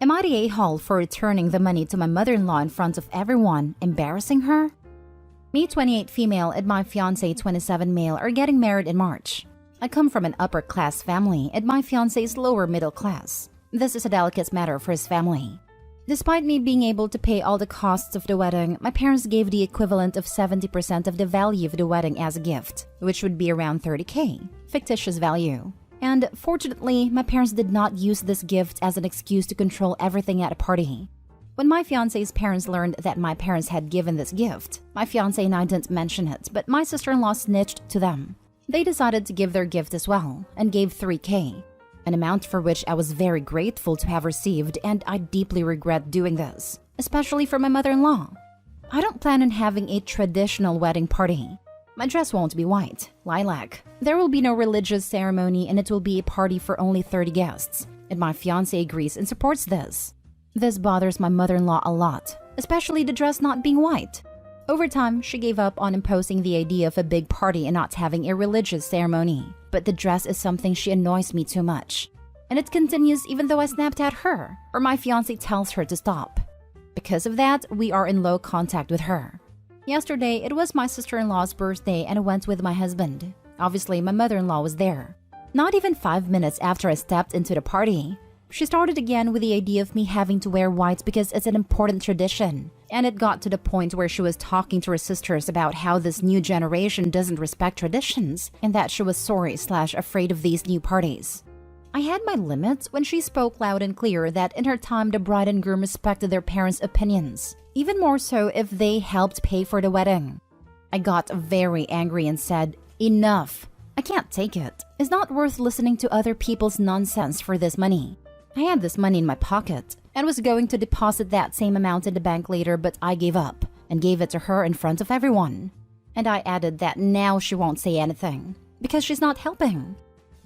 Am I the a-hole for returning the money to my mother-in-law in front of everyone, embarrassing her? Me, 28 female, and my fiancé, 27 male, are getting married in March. I come from an upper-class family, and my fiancé is lower middle class. This is a delicate matter for his family. Despite me being able to pay all the costs of the wedding, my parents gave the equivalent of 70% of the value of the wedding as a gift, which would be around 30K, fictitious value. And fortunately, my parents did not use this gift as an excuse to control everything at a party. When my fiancé's parents learned that my parents had given this gift, my fiancé and I didn't mention it, but my sister-in-law snitched to them. They decided to give their gift as well, and gave 3K, an amount for which I was very grateful to have received, and I deeply regret doing this, especially for my mother-in-law. I don't plan on having a traditional wedding party. My dress won't be white, lilac. There will be no religious ceremony, and it will be a party for only 30 guests, and my fiancé agrees and supports this. This bothers my mother-in-law a lot, especially the dress not being white. Over time, she gave up on imposing the idea of a big party and not having a religious ceremony. But the dress is something she annoys me too much. And it continues even though I snapped at her, or my fiancé tells her to stop. Because of that, we are in low contact with her. Yesterday, it was my sister-in-law's birthday and I went with my husband. Obviously, my mother-in-law was there. Not even 5 minutes after I stepped into the party, she started again with the idea of me having to wear white because it's an important tradition. And it got to the point where she was talking to her sisters about how this new generation doesn't respect traditions and that she was sorry/afraid of these new parties. I had my limits when she spoke loud and clear that in her time the bride and groom respected their parents' opinions, even more so if they helped pay for the wedding. I got very angry and said, "Enough. I can't take it. It's not worth listening to other people's nonsense for this money." I had this money in my pocket and was going to deposit that same amount in the bank later, but I gave up and gave it to her in front of everyone. And I added that now she won't say anything because she's not helping.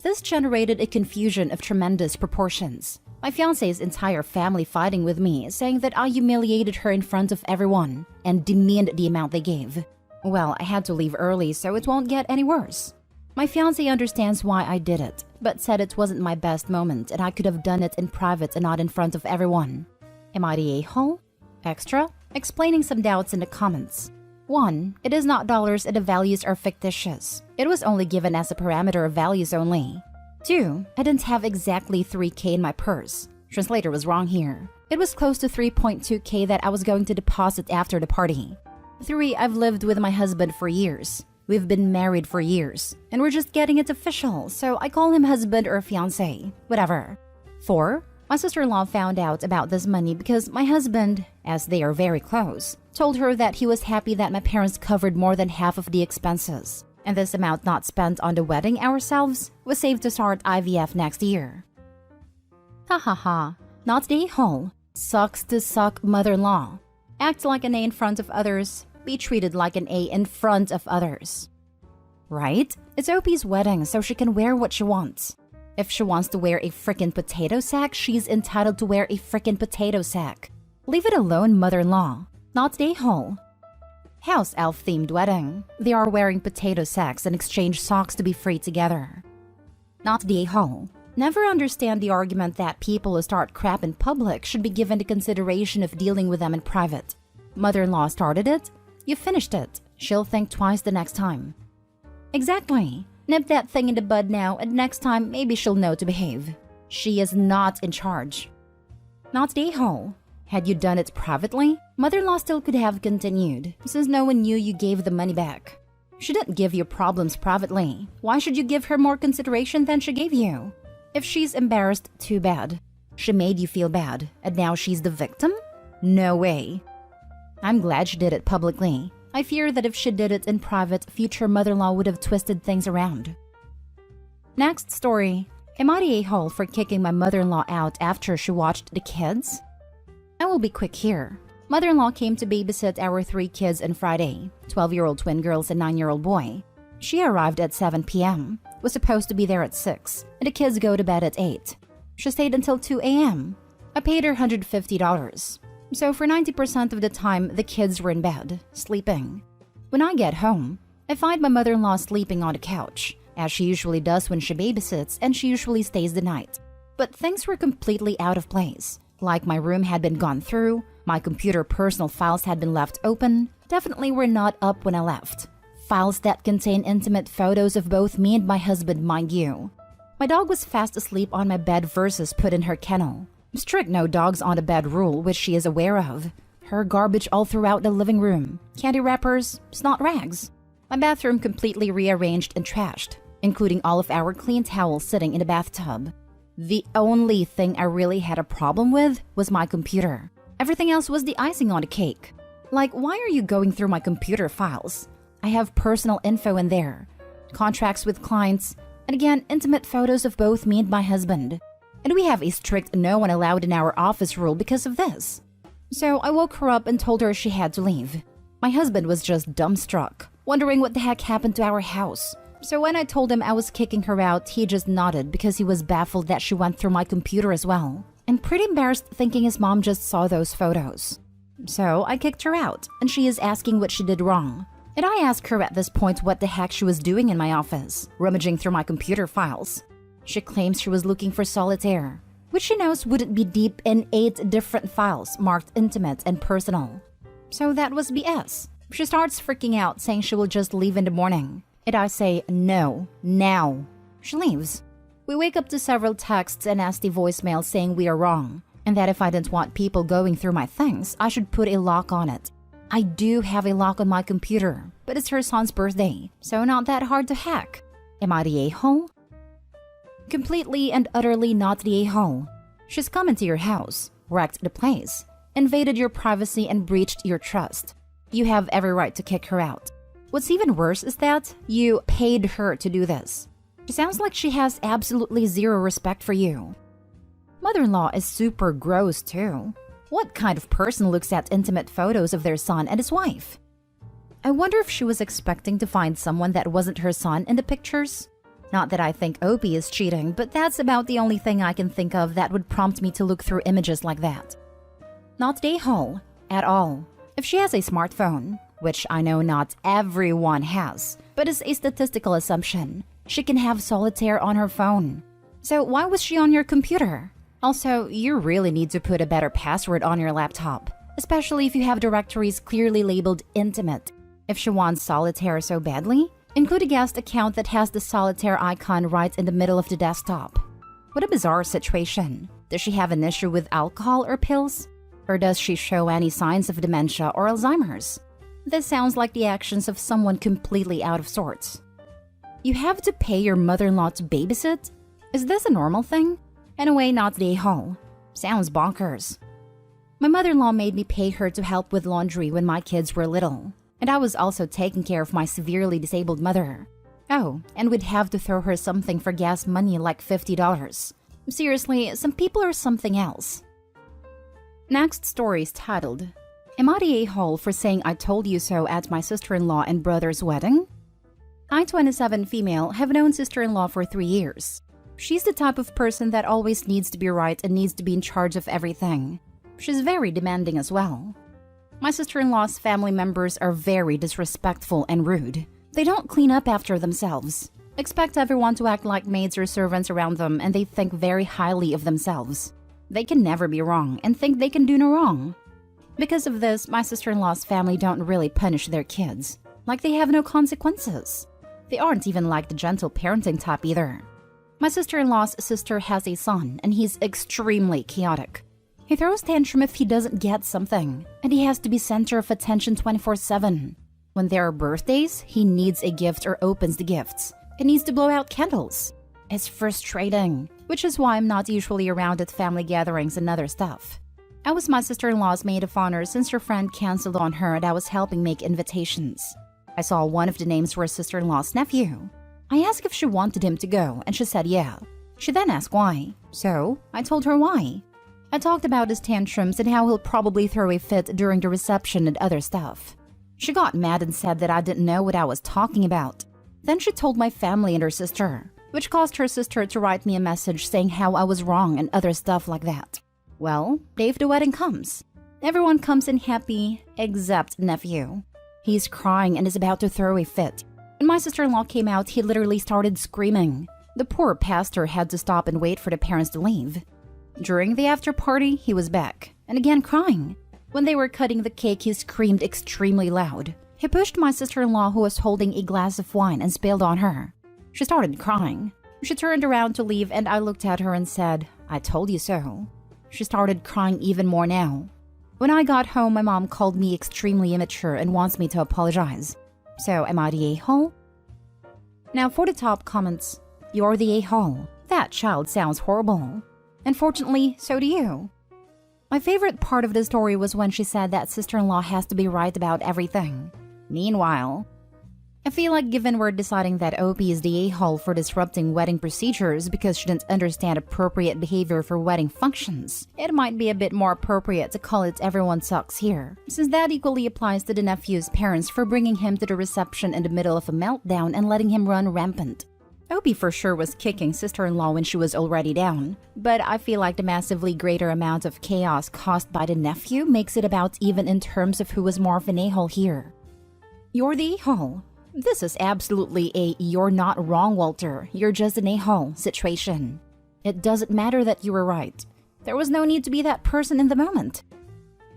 This generated a confusion of tremendous proportions. My fiancé's entire family fighting with me, saying that I humiliated her in front of everyone and demeaned the amount they gave. Well, I had to leave early so it won't get any worse. My fiancé understands why I did it, but said it wasn't my best moment and I could have done it in private and not in front of everyone. Am I the a-hole? Extra? Explaining some doubts in the comments. 1. It is not dollars and the values are fictitious. It was only given as a parameter of values only. 2. I didn't have exactly 3K in my purse. Translator was wrong here. It was close to 3.2K that I was going to deposit after the party. 3. I've lived with my husband for years. We've been married for years, and we're just getting it official, so I call him husband or fiancé, whatever. 4. My sister-in-law found out about this money because my husband, as they are very close, told her that he was happy that my parents covered more than half of the expenses, and this amount not spent on the wedding ourselves was saved to start IVF next year. Ha ha ha, not the a-hole. Sucks to suck mother-in-law. Act like an A in front of others. Be treated like an A in front of others. Right? It's OP's wedding, so she can wear what she wants. If she wants to wear a frickin' potato sack, she's entitled to wear a frickin' potato sack. Leave it alone, mother-in-law. Not the a-hole. House elf-themed wedding. They are wearing potato sacks and exchange socks to be free together. Not the a-hole. Never understand the argument that people who start crap in public should be given the consideration of dealing with them in private. Mother-in-law started it. You finished it. She'll think twice the next time. Exactly. Nip that thing in the bud now, and next time maybe she'll know to behave. She is not in charge. Not the a-hole. Had you done it privately, mother-in-law still could have continued, since no one knew you gave the money back. She didn't give you problems privately. Why should you give her more consideration than she gave you? If she's embarrassed, too bad. She made you feel bad, and now she's the victim? No way. I'm glad she did it publicly. I fear that if she did it in private, future mother-in-law would have twisted things around. Next story. Am I the a-hole for kicking my mother-in-law out after she watched the kids? I will be quick here. Mother-in-law came to babysit our 3 kids on Friday, 12-year-old twin girls and 9-year-old boy. She arrived at 7 p.m., was supposed to be there at 6, and the kids go to bed at 8. She stayed until 2 a.m. I paid her $150. So for 90% of the time, the kids were in bed, sleeping. When I get home, I find my mother-in-law sleeping on the couch, as she usually does when she babysits, and she usually stays the night. But things were completely out of place. Like my room had been gone through, my computer personal files had been left open, definitely were not up when I left. Files that contain intimate photos of both me and my husband, mind you. My dog was fast asleep on my bed versus put in her kennel. Strict no dogs on the bed rule, which she is aware of. Her garbage all throughout the living room. Candy wrappers, snot rags. My bathroom completely rearranged and trashed, including all of our clean towels sitting in the bathtub. The only thing I really had a problem with was my computer. Everything else was the icing on the cake. Like, why are you going through my computer files? I have personal info in there, contracts with clients, and again, intimate photos of both me and my husband. And we have a strict no one allowed in our office rule because of this. So I woke her up and told her she had to leave. My husband was just dumbstruck, wondering what the heck happened to our house. So when I told him I was kicking her out, he just nodded because he was baffled that she went through my computer as well, and pretty embarrassed thinking his mom just saw those photos. So I kicked her out, and she is asking what she did wrong. And I asked her at this point what the heck she was doing in my office, rummaging through my computer files. She claims she was looking for solitaire, which she knows wouldn't be deep in 8 different files marked intimate and personal. So that was BS. She starts freaking out, saying she will just leave in the morning. And I say, no, now. She leaves. We wake up to several texts and nasty voicemails saying we are wrong, and that if I didn't want people going through my things, I should put a lock on it. I do have a lock on my computer, but it's her son's birthday, so not that hard to hack. Am I the a-hole? Completely and utterly not the a-hole. She's come into your house, wrecked the place, invaded your privacy and breached your trust. You have every right to kick her out. What's even worse is that you paid her to do this. It sounds like she has absolutely zero respect for you. Mother-in-law is super gross too. What kind of person looks at intimate photos of their son and his wife? I wonder if she was expecting to find someone that wasn't her son in the pictures? Not that I think Opie is cheating, but that's about the only thing I can think of that would prompt me to look through images like that. Not the a-hole at all. If she has a smartphone, which I know not everyone has, but is a statistical assumption, she can have solitaire on her phone. So why was she on your computer? Also, you really need to put a better password on your laptop, especially if you have directories clearly labeled intimate. If she wants solitaire so badly, include a guest account that has the solitaire icon right in the middle of the desktop. What a bizarre situation. Does she have an issue with alcohol or pills? Or does she show any signs of dementia or Alzheimer's? This sounds like the actions of someone completely out of sorts. You have to pay your mother-in-law to babysit? Is this a normal thing? Anyway, not the a-hole. Sounds bonkers. My mother-in-law made me pay her to help with laundry when my kids were little. And I was also taking care of my severely disabled mother. Oh, and we'd have to throw her something for gas money like $50. Seriously, some people are something else. Next story is titled, Am I the a-hole for saying I told you so at my sister-in-law and brother's wedding? I, 27 female, have known sister-in-law for 3 years. She's the type of person that always needs to be right and needs to be in charge of everything. She's very demanding as well. My sister-in-law's family members are very disrespectful and rude. They don't clean up after themselves, expect everyone to act like maids or servants around them, and they think very highly of themselves. They can never be wrong and think they can do no wrong. Because of this, my sister-in-law's family don't really punish their kids, like they have no consequences. They aren't even like the gentle parenting type either. My sister-in-law's sister has a son, and he's extremely chaotic. He throws tantrum if he doesn't get something, and he has to be center of attention 24/7. When there are birthdays, he needs a gift or opens the gifts. He needs to blow out candles. It's frustrating, which is why I'm not usually around at family gatherings and other stuff. I was my sister-in-law's maid of honor since her friend canceled on her and I was helping make invitations. I saw one of the names for her sister-in-law's nephew. I asked if she wanted him to go, and she said yeah. She then asked why, so I told her why. I talked about his tantrums and how he'll probably throw a fit during the reception and other stuff. She got mad and said that I didn't know what I was talking about. Then she told my family and her sister, which caused her sister to write me a message saying how I was wrong and other stuff like that. Well, day of the wedding comes. Everyone comes in happy, except nephew. He's crying and is about to throw a fit. When my sister-in-law came out, he literally started screaming. The poor pastor had to stop and wait for the parents to leave. During the after party, he was back, and again crying. When they were cutting the cake, he screamed extremely loud. He pushed my sister-in-law who was holding a glass of wine and spilled on her. She started crying. She turned around to leave and I looked at her and said, "I told you so." She started crying even more now. When I got home, my mom called me extremely immature and wants me to apologize. So, am I the a-hole? Now for the top comments. You're the a-hole. That child sounds horrible. Unfortunately, so do you. My favorite part of the story was when she said that sister-in-law has to be right about everything. Meanwhile, I feel like given we're deciding that OP is the a-hole for disrupting wedding procedures because she didn't understand appropriate behavior for wedding functions, it might be a bit more appropriate to call it everyone sucks here, since that equally applies to the nephew's parents for bringing him to the reception in the middle of a meltdown and letting him run rampant. OP for sure was kicking sister-in-law when she was already down, but I feel like the massively greater amount of chaos caused by the nephew makes it about even in terms of who was more of an a-hole here. You're the a-hole. This is absolutely a "you're not wrong, Walter, you're just an a-hole" situation. It doesn't matter that you were right. There was no need to be that person in the moment.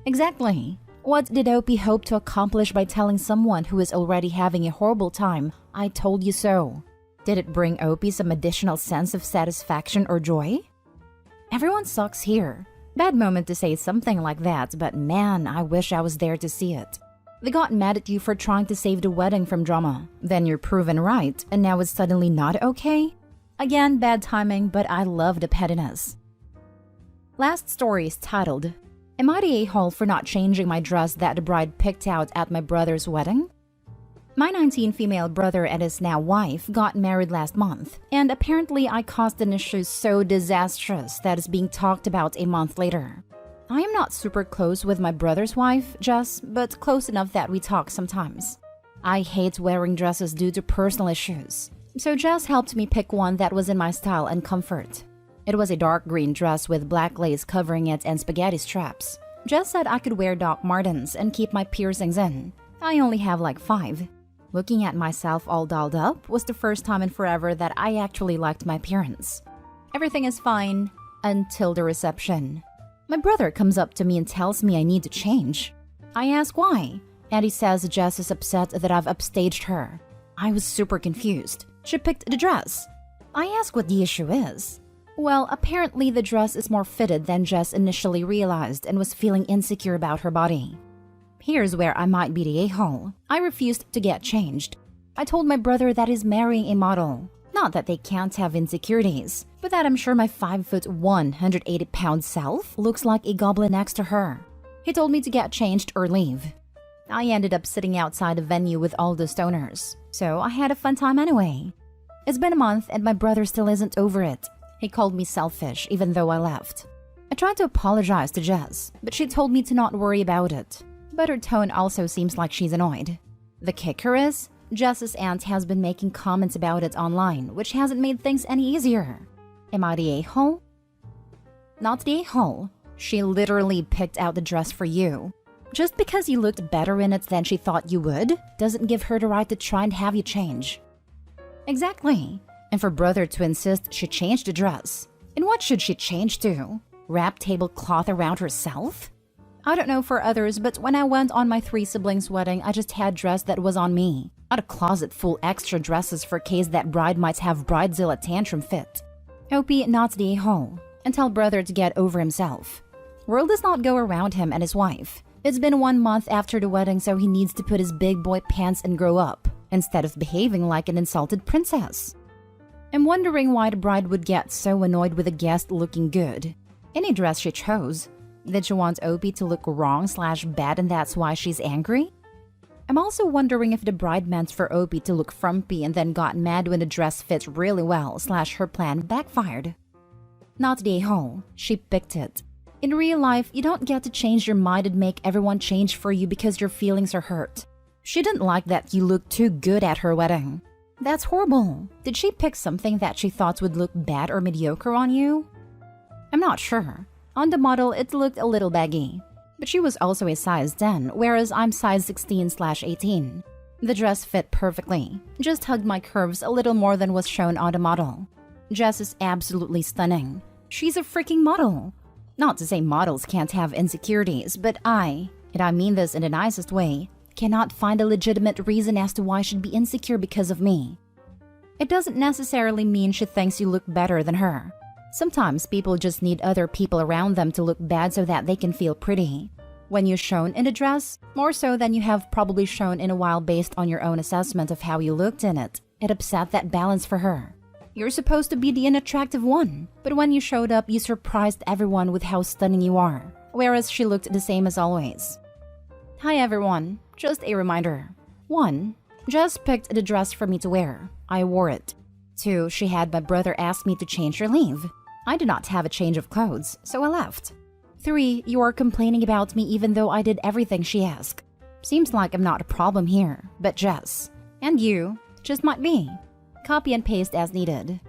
Exactly. What did OP hope to accomplish by telling someone who is already having a horrible time, "I told you so"? Did it bring OP some additional sense of satisfaction or joy? Everyone sucks here. Bad moment to say something like that, but man, I wish I was there to see it. They got mad at you for trying to save the wedding from drama. Then you're proven right, and now it's suddenly not okay? Again, bad timing, but I love the pettiness. Last story is titled, "Am I the a-hole for not changing my dress that the bride picked out at my brother's wedding?" My 19 female brother and his now wife got married last month, and apparently I caused an issue so disastrous that is being talked about a month later. I am not super close with my brother's wife, Jess, but close enough that we talk sometimes. I hate wearing dresses due to personal issues, so Jess helped me pick one that was in my style and comfort. It was a dark green dress with black lace covering it and spaghetti straps. Jess said I could wear Doc Martens and keep my piercings in. I only have like 5. Looking at myself all dolled up was the first time in forever that I actually liked my appearance. Everything is fine until the reception. My brother comes up to me and tells me I need to change. I ask why, and he says Jess is upset that I've upstaged her. I was super confused. She picked the dress. I ask what the issue is. Well, apparently the dress is more fitted than Jess initially realized and was feeling insecure about her body. Here's where I might be the a-hole. I refused to get changed. I told my brother that he's marrying a model. Not that they can't have insecurities, but that I'm sure my 5'1", 180-pound self looks like a goblin next to her. He told me to get changed or leave. I ended up sitting outside the venue with all the stoners, so I had a fun time anyway. It's been a month and my brother still isn't over it. He called me selfish even though I left. I tried to apologize to Jess, but she told me to not worry about it. But her tone also seems like she's annoyed. The kicker is, Jess's aunt has been making comments about it online, which hasn't made things any easier. Am I the a-hole? Not the a-hole. She literally picked out the dress for you. Just because you looked better in it than she thought you would, doesn't give her the right to try and have you change. Exactly. And for brother to insist she changed the dress. And what should she change to? Wrap tablecloth around herself? I don't know for others, but when I went on my 3 siblings' wedding, I just had dress that was on me. Not a closet full extra dresses for case that bride might have bridezilla tantrum fit. OP not the a-hole, and tell brother to get over himself. World does not go around him and his wife. It's been 1 month after the wedding, so he needs to put his big boy pants and grow up, instead of behaving like an insulted princess. I'm wondering why the bride would get so annoyed with a guest looking good. Any dress she chose. Did she want OP to look wrong/bad and that's why she's angry? I'm also wondering if the bride meant for OP to look frumpy and then got mad when the dress fit really well/her plan backfired. Not the a-hole. She picked it. In real life, you don't get to change your mind and make everyone change for you because your feelings are hurt. She didn't like that you looked too good at her wedding. That's horrible. Did she pick something that she thought would look bad or mediocre on you? I'm not sure. On the model, it looked a little baggy. But she was also a size 10, whereas I'm size 16/18. The dress fit perfectly. Just hugged my curves a little more than was shown on the model. Jess is absolutely stunning. She's a freaking model. Not to say models can't have insecurities, but and I mean this in the nicest way, cannot find a legitimate reason as to why she'd be insecure because of me. It doesn't necessarily mean she thinks you look better than her. Sometimes people just need other people around them to look bad so that they can feel pretty. When you're shown in a dress, more so than you have probably shown in a while based on your own assessment of how you looked in it upset that balance for her. You're supposed to be the unattractive one, but when you showed up, you surprised everyone with how stunning you are, whereas she looked the same as always. Hi everyone, just a reminder. 1. Jess picked the dress for me to wear. I wore it. 2. She had my brother ask me to change her leave. I did not have a change of clothes, so I left. 3. You are complaining about me even though I did everything she asked. Seems like I'm not a problem here, but Jess. And you just might be. Copy and paste as needed.